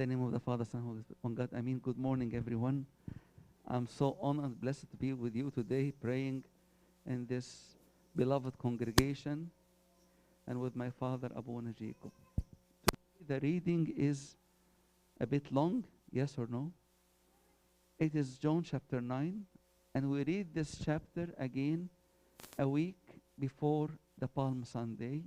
the name of the Father, Son, Holy Spirit, one God. I mean, good morning, everyone. I'm so honored and blessed to be with you today, praying in this beloved congregation and with my father, Abuna Jacob. The reading is a bit long, yes or no? It is John chapter 9, and we read this chapter again a week before the Palm Sunday.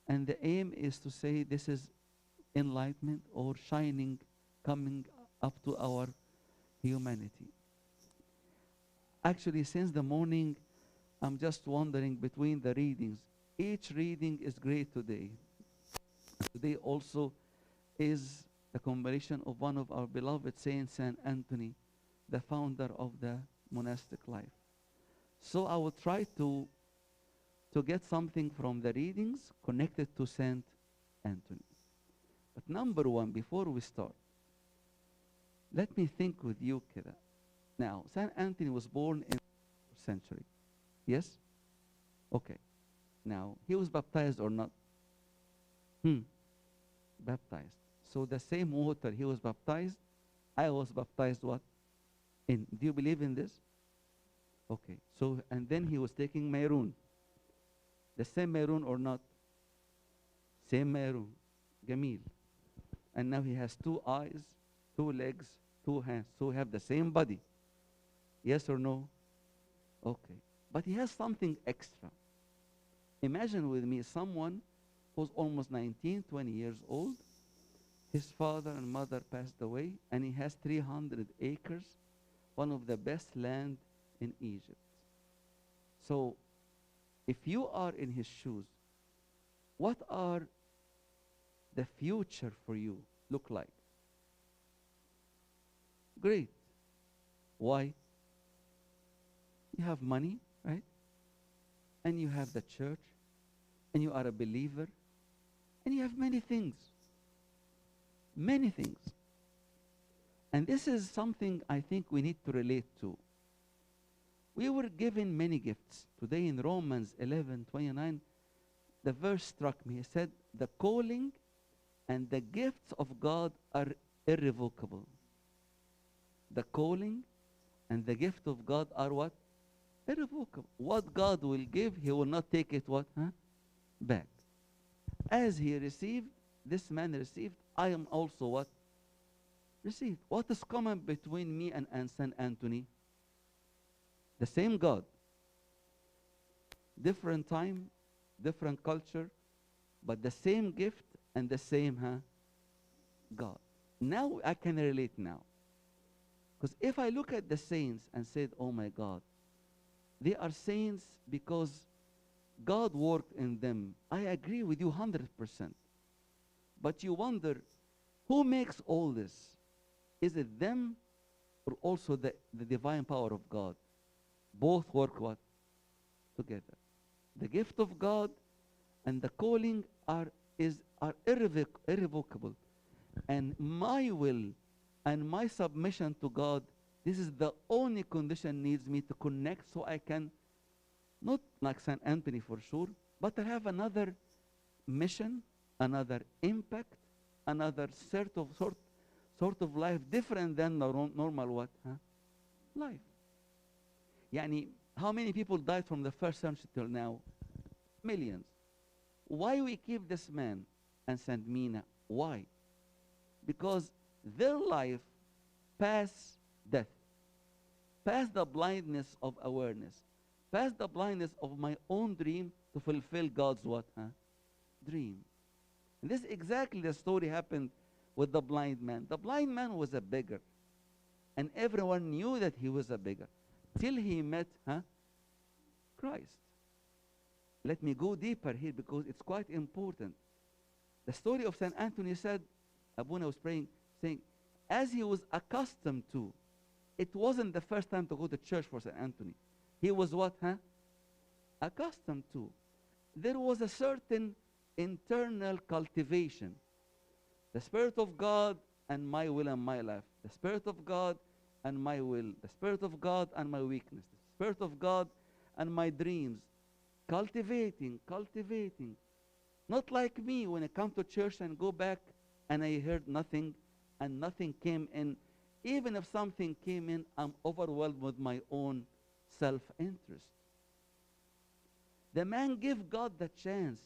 And the aim is to say this is enlightenment or shining coming up to our humanity. Actually, since the morning, I'm just wandering between the readings. Each reading is great today. Today also is the commemoration of one of our beloved saints, Saint Anthony, the founder of the monastic life. So I will try to get something from the readings connected to Saint Anthony. But number one, before we start, let me think with you كده. Now, Saint Anthony was born in the 4th century. Yes? Okay. Now, he was baptized or not? Baptized. So the same water he was baptized, I was baptized what? In. Do you believe in this? Okay. So, and then he was taking maroon. The same maroon or not? Same maroon. Jamil. And now he has 2 eyes, 2 legs, 2 hands. So we have the same body. Yes or no? Okay. But he has something extra. Imagine with me someone who's almost 19, 20 years old. His father and mother passed away, and he has 300 acres, one of the best land in Egypt. So if you are in his shoes, what are the future for you look like? Great. Why? You have money, right? And you have the church, and you are a believer, and you have many things. Many things. And this is something I think we need to relate to. We were given many gifts. Today in Romans 11:29, the verse struck me. It said, the calling and the gifts of God are irrevocable. The calling and the gift of God are what? Irrevocable. What God will give, he will not take it what? Back. As he received, this man received, I am also what? Received. What is common between me and Saint Anthony? The same God. Different time, different culture, but the same gift and the same God. Now I can relate now. Because if I look at the saints and said, oh my God, they are saints because God worked in them. I agree with you 100%. But you wonder, who makes all this? Is it them or also the divine power of God? Both work what? Together. The gift of God and the calling are irrevocable. And my will and my submission to God, this is the only condition needs me to connect so I can, not like Saint Anthony for sure, but I have another mission, another impact, another sort of life different than the normal what? Life. Yani, how many people died from the 1st century till now? Millions. Why we keep this man and Saint Mina? Why? Because their life past death, past the blindness of awareness, past the blindness of my own dream to fulfill God's what? Dream. And this exactly the story happened with the blind man. The blind man was a beggar. And everyone knew that he was a beggar. Till he met Christ. Let me go deeper here because it's quite important. The story of Saint Anthony said, Abuna was praying, saying, as he was accustomed to, it wasn't the first time to go to church for Saint Anthony. He was what? Accustomed to. There was a certain internal cultivation. The Spirit of God and my will and my life. The Spirit of God and my will. The Spirit of God and my weakness. The Spirit of God and my dreams. Cultivating. Not like me when I come to church and go back and I heard nothing and nothing came in. Even if something came in, I'm overwhelmed with my own self-interest. The man gave God the chance.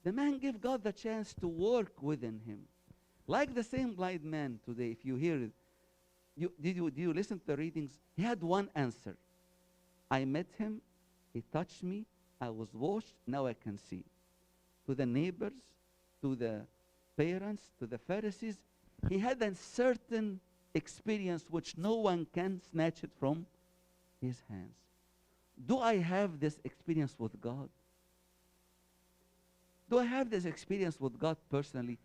The man gave God the chance to work within him. Like the same blind man today, if you hear it, do you listen to the readings? He had one answer. I met him, he touched me, I was washed, now I can see. To the neighbors, to the parents, to the Pharisees, he had a certain experience which no one can snatch it from his hands. Do I have this experience with God? Do I have this experience with God personally?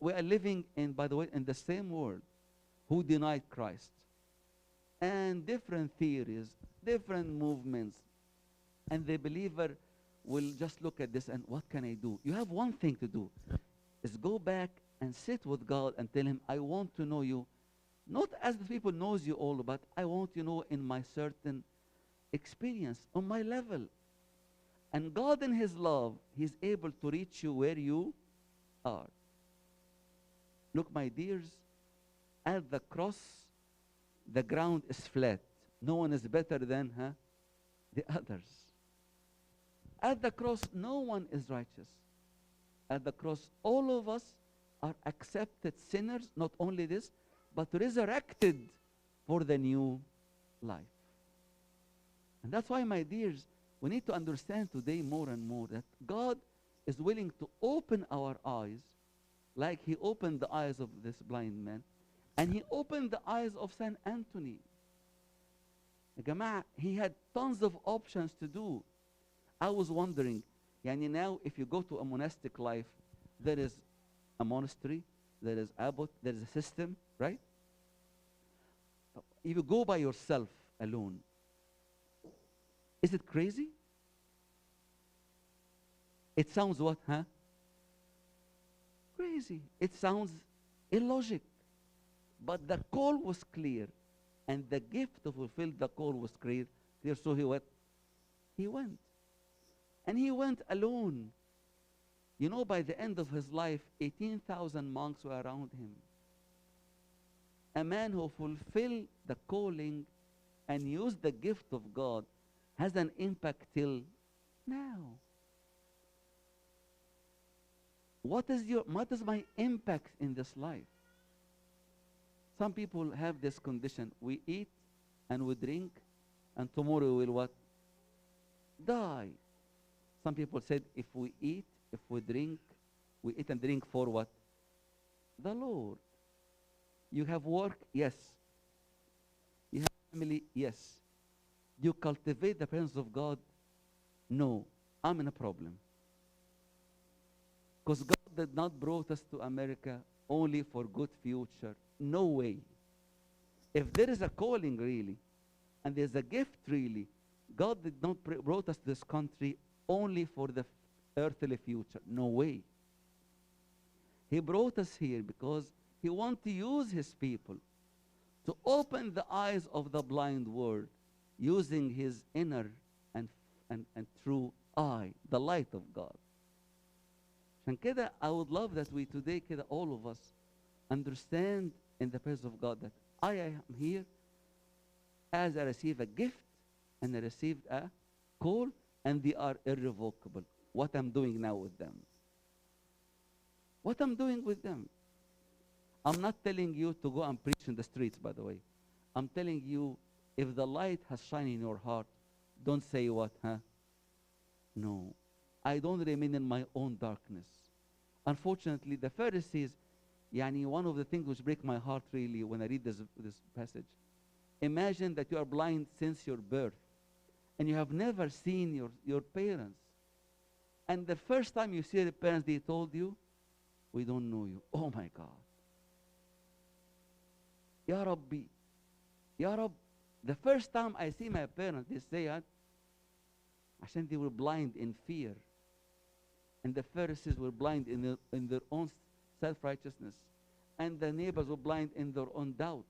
We are living in, by the way, in the same world who denied Christ. And different theories, different movements. And the believer will just look at this and what can I do? You have one thing to do, is go back and sit with God and tell him, I want to know you, not as the people knows you all, but I want to know in my certain experience, on my level. And God in his love, he's able to reach you where you are. Look, my dears, at the cross, the ground is flat. No one is better than the others. At the cross, no one is righteous. At the cross, all of us are accepted sinners, not only this, but resurrected for the new life. And that's why, my dears, we need to understand today more and more that God is willing to open our eyes like he opened the eyes of this blind man, and he opened the eyes of Saint Anthony. He had tons of options to do. I was wondering, now if you go to a monastic life, there is a monastery, there is abbot, there is a system, right? If you go by yourself alone, is it crazy? It sounds what, Crazy. It sounds illogic. But the call was clear, and the gift to fulfill the call was clear. So he went. He went. And he went alone. By the end of his life, 18,000 monks were around him. A man who fulfilled the calling and used the gift of God has an impact till now. What is my impact in this life? Some people have this condition. We eat and we drink, and tomorrow we will what? Die. Some people said if we eat, if we drink, we eat and drink for what? The Lord. You have work? Yes. You have family? Yes. You cultivate the presence of God? No. I'm in a problem. Because God did not brought us to America only for good future. No way. If there is a calling really, and there's a gift really, God did not brought us to this country only for the earthly future. No way. He brought us here because he wants to use his people to open the eyes of the blind world using his inner and true eye, the light of God. عشان كده I would love that we today كده all of us understand in the presence of God that I am here as I receive a gift and I received a call, and they are irrevocable. What I'm doing now with them. What I'm doing with them. I'm not telling you to go and preach in the streets, by the way. I'm telling you, if the light has shined in your heart, don't say what, No. I don't remain in my own darkness. Unfortunately, the Pharisees, one of the things which break my heart really when I read this passage, imagine that you are blind since your birth, and you have never seen your parents. And the first time you see the parents, they told you, we don't know you. Oh my God. Ya Rabbi. Ya Rab. The first time I see my parents, they say that, عشان they were blind in fear. And the Pharisees were blind in their own self-righteousness. And the neighbors were blind in their own doubt.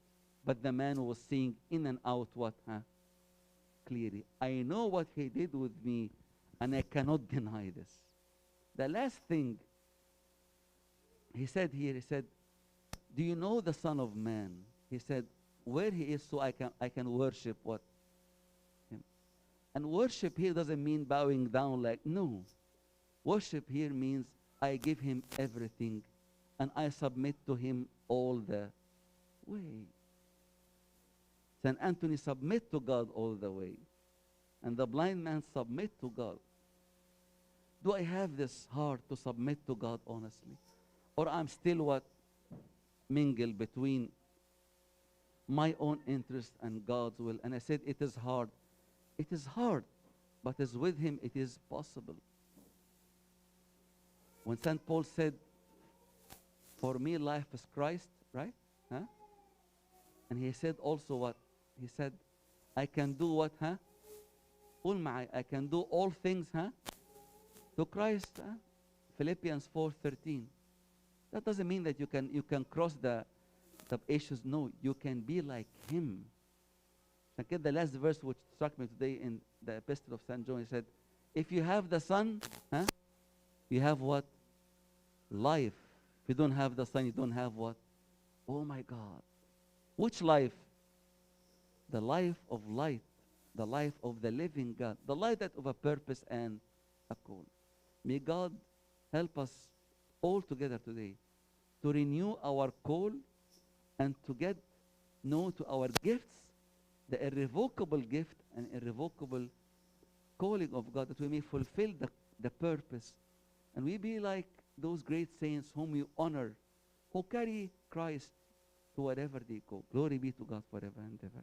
But the man was seeing in and out what? Clearly. I know what he did with me, and I cannot deny this. The last thing he said here, he said, Do you know the Son of Man? He said, where he is so I can worship what? Him. And worship here doesn't mean bowing down like, no. Worship here means I give him everything and I submit to him all the way. St. Anthony submit to God all the way. And the blind man submit to God. Do I have this heart to submit to God honestly? Or I'm still what? Mingle between my own interest and God's will. And I said, it is hard. It is hard. But as with him, it is possible. When St. Paul said, for me life is Christ, right? Huh? And he said also what? He said, I can do what? Huh? قول معي, I can do all things, huh? To Christ, huh? Philippians 4:13. That doesn't mean that you can cross the issues. No, you can be like him. And the last verse which struck me today in the epistle of St. John, he said, if you have the Son, huh? You have what? Life. If you don't have the Son, you don't have what? Oh my God. Which life? The life of light. The life of the living God. The light that of a purpose and a call. May God help us all together today to renew our call and to get know to our gifts, the irrevocable gift and irrevocable calling of God, that we may fulfill the purpose. And we be like those great saints whom we honor, who carry Christ to wherever they go. Glory be to God forever and ever.